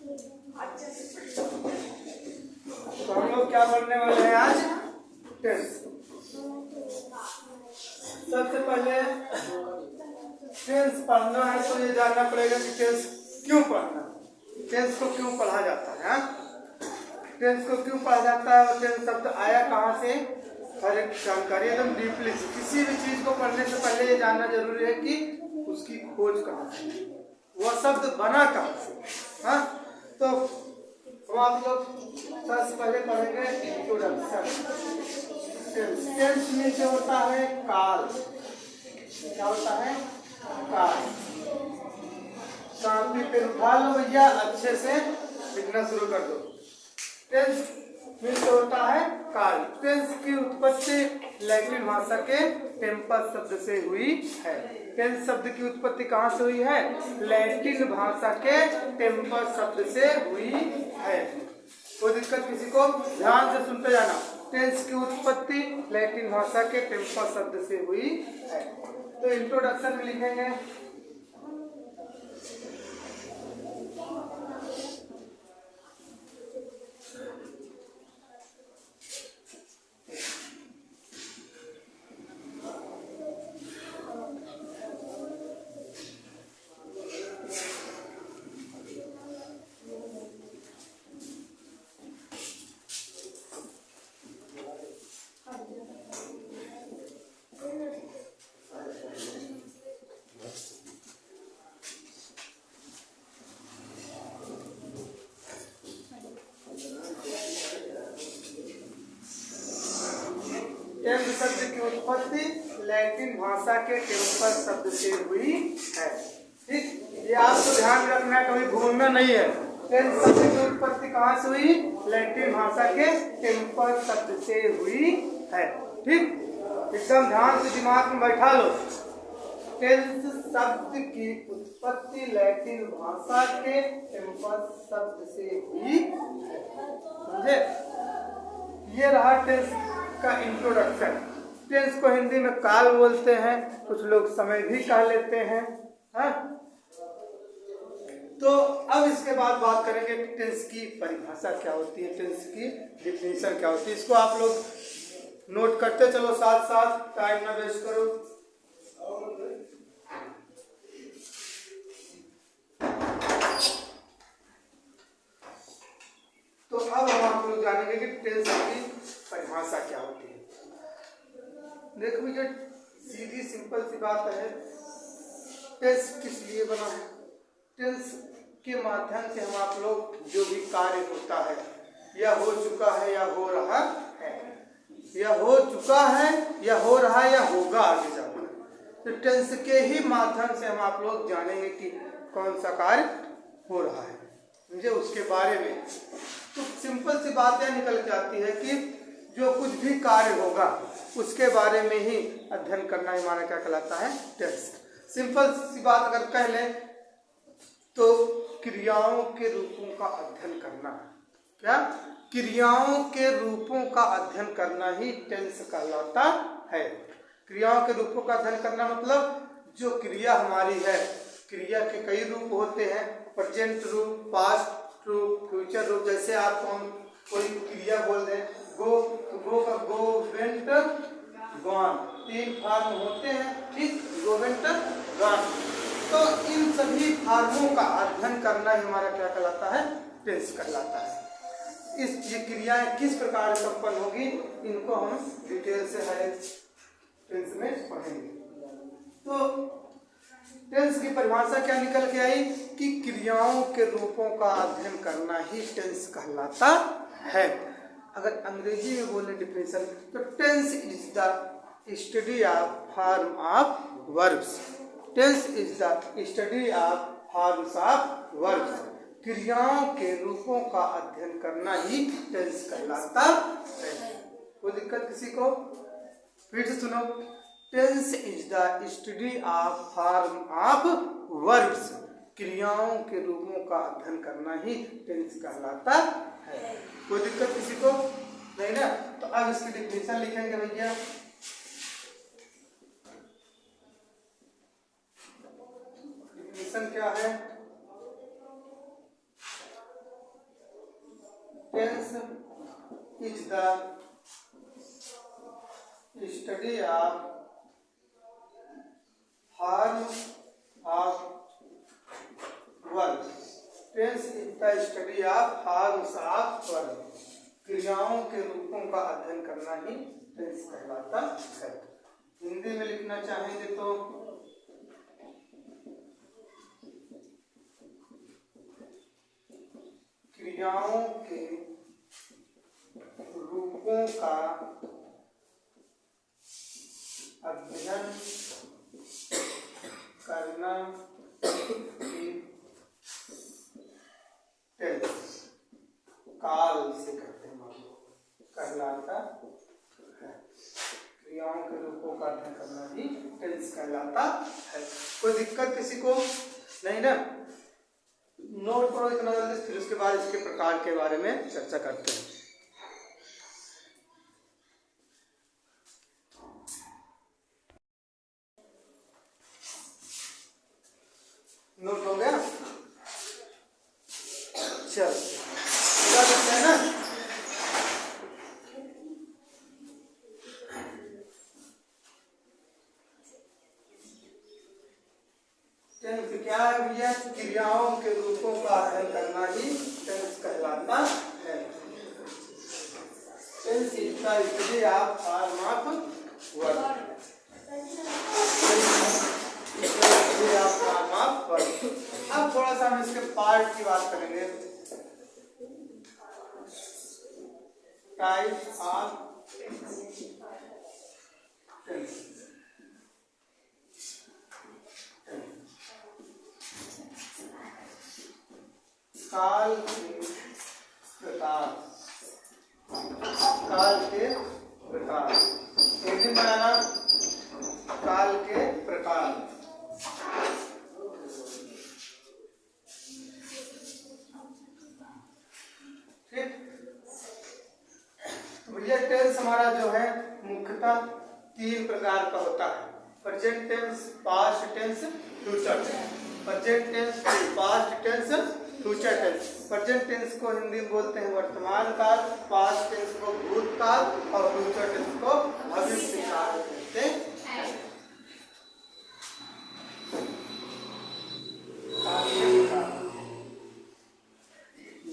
तो हम लोग क्या पढ़ने वाले हैं आज? टेंस। सबसे पहले टेंस पढ़ना है तो ये जानना पड़ेगा कि टेंस क्यों पढ़ना, टेंस को क्यों पढ़ा जाता है, टेंस को क्यों पढ़ा जाता है और टेंस शब्द आया कहाँ से, हर एक जानकारी एकदम डीपली। किसी भी चीज को पढ़ने से पहले ये जानना जरूरी है कि उसकी खोज कहाँ से, वह शब्द बना कहाँ से। हाँ, तो हम आप लोग सबसे पहले पढ़ेंगे इंट्रोडक्शन। टेंस में जो होता है काल, क्या होता है? काल। काफी पेन उठा लो भैया, अच्छे से लिखना शुरू कर दो। टेंस में जो होता है काल। टेंस की उत्पत्ति लैटिन भाषा के टेम्पस शब्द से हुई है। टेंस शब्द की उत्पत्ति कहाँ से हुई है? लैटिन भाषा के टेम्पस शब्द से हुई है। कोई दिक्कत किसी को? ध्यान से सुनते जाना। टेंस की उत्पत्ति लैटिन भाषा के टेम्पस शब्द से हुई है। तो इंट्रोडक्शन में लिखेंगे टेंस शब्द की उत्पत्ति लैटिन भाषा के टेम्पस शब्द से हुई है। ठीक, ये आपको ध्यान रखना है, कभी भूलना नहीं है। टेंस शब्द की उत्पत्ति कहाँ से हुई? लैटिन भाषा के टेम्पस शब्द से हुई है। ठीक, एकदम ध्यान से दिमाग में बैठा लो। टेंस शब्द की उत्पत्ति लैटिन भाषा के टेम्पस शब्द से हुई है। समझे? ये रहा टेंस का इंट्रोडक्शन। टेंस को हिंदी में काल बोलते हैं, कुछ लोग समय भी कह लेते हैं। हाँ? तो अब इसके बाद बात करेंगे कि टेंस की परिभाषा क्या होती है, टेंस की डिफिनीशन क्या होती है। इसको आप लोग नोट करते चलो साथ साथ, टाइम ना वेस्ट करो। तो अब हम आप लोग जानेंगे कि टेंस की परिभाषा क्या होती है। देखो ये सीधी सिंपल सी बात है, टेंस किस लिए बना है? टेंस के माध्यम से हम आप लोग जो भी कार्य होता है, या हो चुका है या हो रहा है, या हो चुका है या हो रहा है या होगा आगे जाकर, तो टेंस के ही माध्यम से हम आप लोग जानेंगे कि कौन सा कार्य हो रहा है, मुझे उसके बारे में। तो सिंपल सी बात यह निकल के आती है कि जो कुछ भी कार्य होगा उसके बारे में ही अध्ययन करना हमारा क्या कहलाता है? टेंस। सिंपल सी बात अगर कह लें तो क्रियाओं के रूपों का अध्ययन करना। क्या? क्रियाओं के रूपों का अध्ययन करना ही टेंस कहलाता है। क्रियाओं के रूपों का अध्ययन करना मतलब जो क्रिया हमारी है, क्रिया के कई रूप होते हैं, प्रेजेंट रूप, पास्ट रूप, फ्यूचर रूप। जैसे आप कोई क्रिया बोल दें, गो, तो गो का गो, वेंट, गॉन, 3 फॉर्म होते हैं। ठीक, गो, वेंट, गॉन। तो इन सभी फॉर्मों का अध्ययन करना ही हमारा क्या कहलाता है? टेंस कहलाता है। इस ये क्रियाएं किस प्रकार संपन्न होगी, इनको हम डिटेल से हर एक टेंस में पढ़ेंगे। तो टेंस की परिभाषा क्या निकल के आई कि क्रियाओं के रूपों का अध्ययन करना ही टेंस कहलाता है। अगर अंग्रेजी में बोले डिफिनेशन, तो tense is the study of form of verbs. Tense is the study of forms of verbs. क्रियाओं के रूपों का अध्ययन करना ही टेंस कहलाता है। कोई दिक्कत किसी को? फिर से सुनो, tense is the study of form of verbs. क्रियाओं के रूपों का अध्ययन करना ही टेंस कहलाता है। कोई दिक्कत किसी को? नहीं ना? तो अब इसकी डिफिनेशन लिखेंगे भैया। डिफिनेशन क्या है? Tense is the study of form of verb. Tense is the study of forms of verb. क्रियाओं के रूपों का अध्ययन करना ही टेंस कहलाता है। हिंदी में लिखना चाहेंगे तो क्रियाओं के रूपों का अध्ययन करना ही टेंस काल से करते हैं कहलाता है। क्रियाओं के रूपों का अध्ययन करना ही टेंस कहलाता है। कोई दिक्कत किसी को नहीं ना? नोट करो इतना जल्दी, फिर उसके बाद इसके प्रकार के बारे में चर्चा करते हैं। नोट हो गया? चल है ना? टेंस क्या है भैया? क्रियाओं के रूपों का अध्ययन करना ही टेंस कहलाता है। Tense is the study of form of verb. अब थोड़ा सा हम इसके पार्ट की बात करेंगे। Type of tense. काल के प्रकार। काल के प्रकार हिंदी में आना, काल के प्रकार। ठीक, भैया टेंस हमारा जो है मुख्यतः 3 प्रकार का होता है। Present tense, past tense, future tense. Present tense, past tense, future tense. Present tense को हिंदी में बोलते हैं वर्तमान काल, पास्ट टेंस को भूतकाल और फ्यूचर टेंस को भविष्य काल कहते हैं।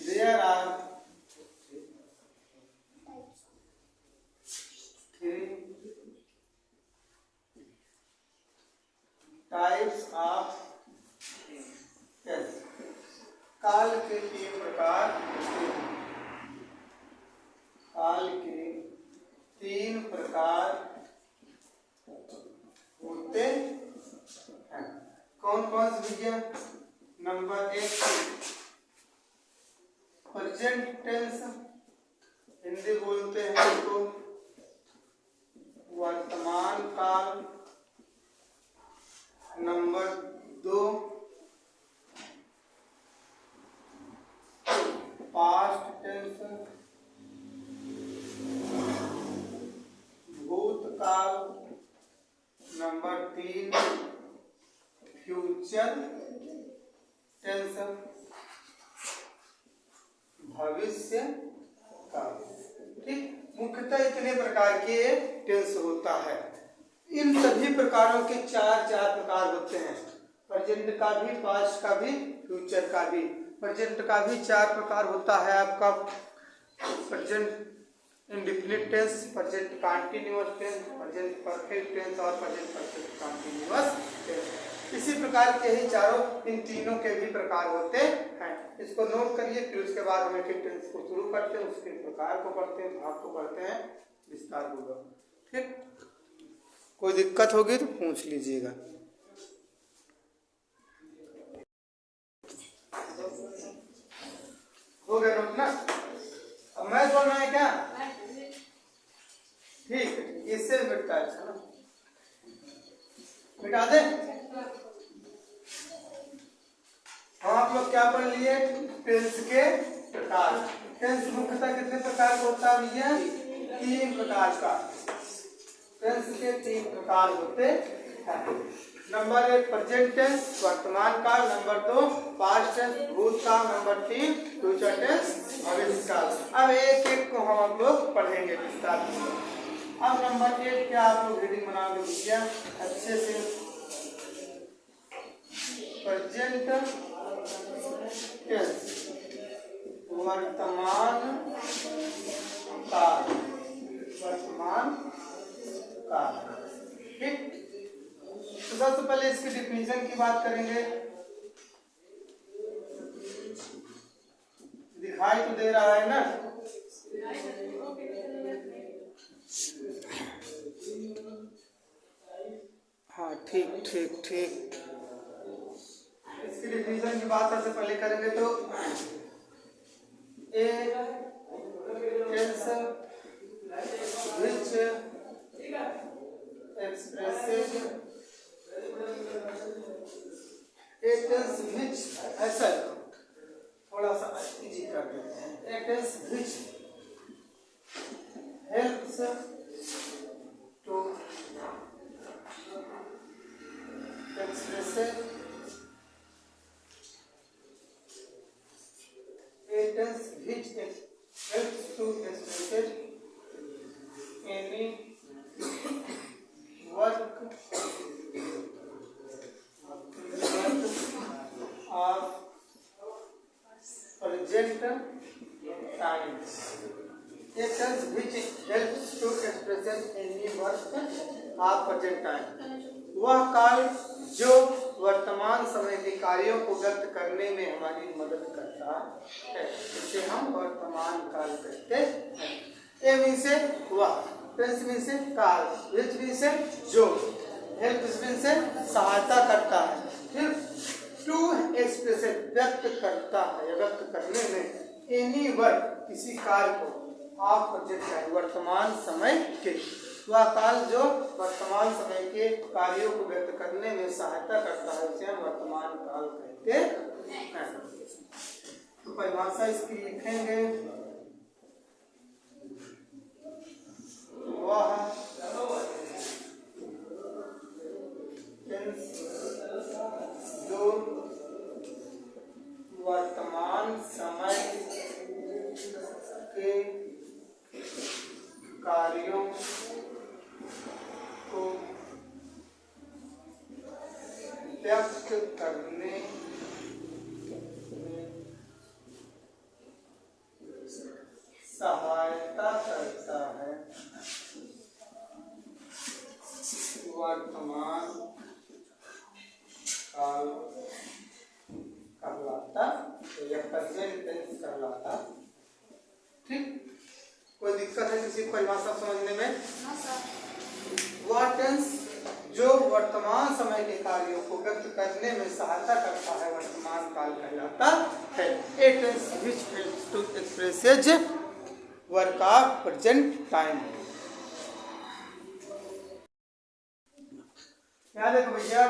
There are 3 types of tense. काल के 3 प्रकार होते हैं। काल के 3 प्रकार होते हैं। कौन कौन से भैया? नंबर 1 प्रेजेंट टेंस, हिंदी बोलते हैं इसको वर्तमान काल। नंबर 2 पास्ट टेंस, भूतकाल। नंबर 3 फ्यूचर टेंस, भविष्य काल। ठीक, मुख्यतः इतने प्रकार के टेंस होता है। इन सभी प्रकारों के 4 प्रकार होते हैं। प्रेजेंट का भी, पास्ट का भी, फ्यूचर का भी। प्रेजेंट का भी 4 प्रकार होता है आपका। Present indefinite tense, present continuous tense, present perfect tense और प्रेजेंट परफेक्ट कंटीन्यूअस टेंस। इसी प्रकार के ही चारों, इन तीनों के भी प्रकार होते हैं। इसको नोट करिए, फिर उसके बाद हम एक टेंस को शुरू करते हैं, उसके प्रकार को पढ़ते हैं, भाग को पढ़ते हैं, विस्तार होगा। ठीक, कोई दिक्कत होगी तो पूछ लीजिएगा। हो गया नोट ना? अब मैं बोलना है क्या? ठीक है, इससे भी मिटता है। अच्छा ना, मिटा दे। हम आप लोग क्या पढ़ लिए? टेंस के प्रकार। टेंस मुख्यतः कितने प्रकार का होता है भैया? 3 प्रकार का। टेंस के 3 प्रकार होते हैं। नंबर 1 प्रेजेंट टेंस, वर्तमान काल। नंबर 2 पास्ट टेंस भूतकाल, नंबर 3 फ्यूचर टेंस भविष्यकाल। अब एक एक को हम लोग पढ़ेंगे विस्तार से। अब नंबर 1 क्या आप लोग रीडिंग बना लो भैया अच्छे से। प्रेजेंट टेंस वर्तमान काल, वर्तमान काल। ठीक, तो सबसे पहले इसकी डिफिनीशन की बात करेंगे। दिखाई तो दे रहा है ना? हाँ ठीक ठीक ठीक। इसकी डिफिनीशन की बात सबसे पहले करेंगे तो a tense which expresses, a tense which, ऐसा थोड़ा सा इजी कर देते हैं। A tense which helps to express, a tense which helps to express any work of present time. A tense which helps to express any work of present time, वह काल जो वर्तमान समय के कार्यों को व्यक्त करने में हमारी मदद करता है, इसे हम वर्तमान काल कहते हैं। ए मीन से वह, टेंस मीन से काल, विच मीन से जो, हेल्प मीन से सहायता करता है, फिर टू एक्सप्रेस व्यक्त करता है, व्यक्त करने में एनी वर्क किसी कार्य को, आप प्रेजेंट वर्तमान समय के, वह काल जो वर्तमान समय के कार्यों को व्यक्त करने में सहायता करता है, उसे हम वर्तमान काल कहते हैं। तो परिभाषा इसकी लिखेंगे, वह जो वर्तमान समय के कार्यों को व्यक्त करने में सहायता करता है, वर्तमान काल कहलाता है, या प्रेजेंट टेंस कहलाता। ठीक, कोई दिक्कत है किसी परिभाषा समझने में? वह टेंस जो वर्तमान समय के कार्यों को व्यक्त करने में सहायता करता है, वर्तमान काल कहलाता है। A tense which helps to express work of present time. याद रखो भैया,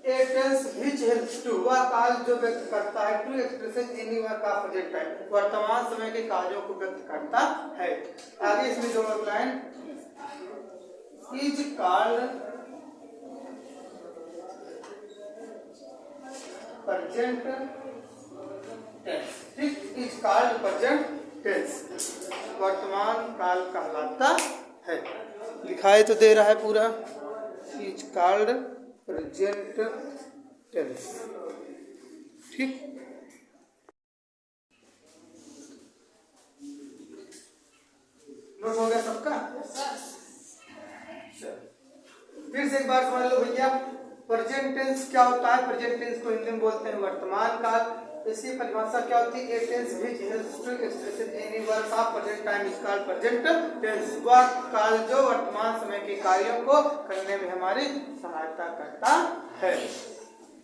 a tense which helps to, वह काल जो व्यक्त करता है, to express any work of present time, वर्तमान समय के कार्यों को व्यक्त करता है। आगे इसमें जो line, is called present tense. ठीक, इज कॉल्ड प्रेजेंट टेंस, वर्तमान काल कहलाता है। लिखाई तो दे रहा है पूरा, इज कॉल्ड प्रेजेंट टेंस। ठीक, नोट हो गया सबका? फिर से एक बार समझ लो भैया, प्रेजेंट टेंस क्या होता है? प्रेजेंट टेंस को हिंदी में बोलते हैं वर्तमान काल। इसकी परिभाषा क्या होती है? A tense which helps to express any work of present time is called present tense. वह काल जो वर्तमान समय के कार्यों को करने में हमारी सहायता करता है,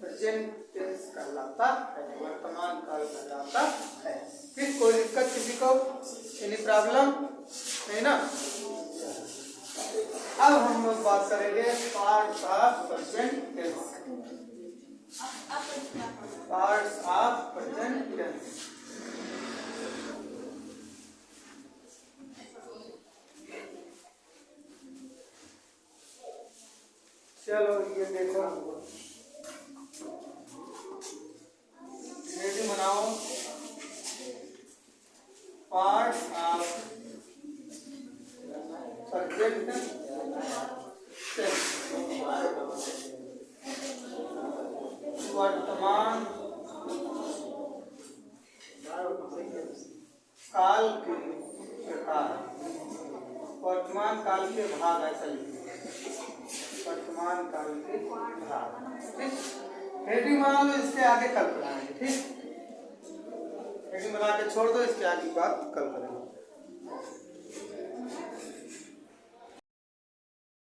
प्रेजेंट टेंस कहलाता है, वर्तमान काल कहलाता है। फिर कोई दिक्कत किसी को? एनी प्रॉब्लम नहीं ना? अब हम लोग बात करेंगे parts of present tense. Parts of present tense. चलो ये देखो, वर्तमान काल के प्रकार, वर्तमान काल के भाग, ऐसा लिखिए वर्तमान काल के भाग। ठीक, हेडिंग बना लो, इसके आगे कल कराएंगे। ठीक, हेडिंग बना के छोड़ दो, इसके आगे बात कल करेंगे।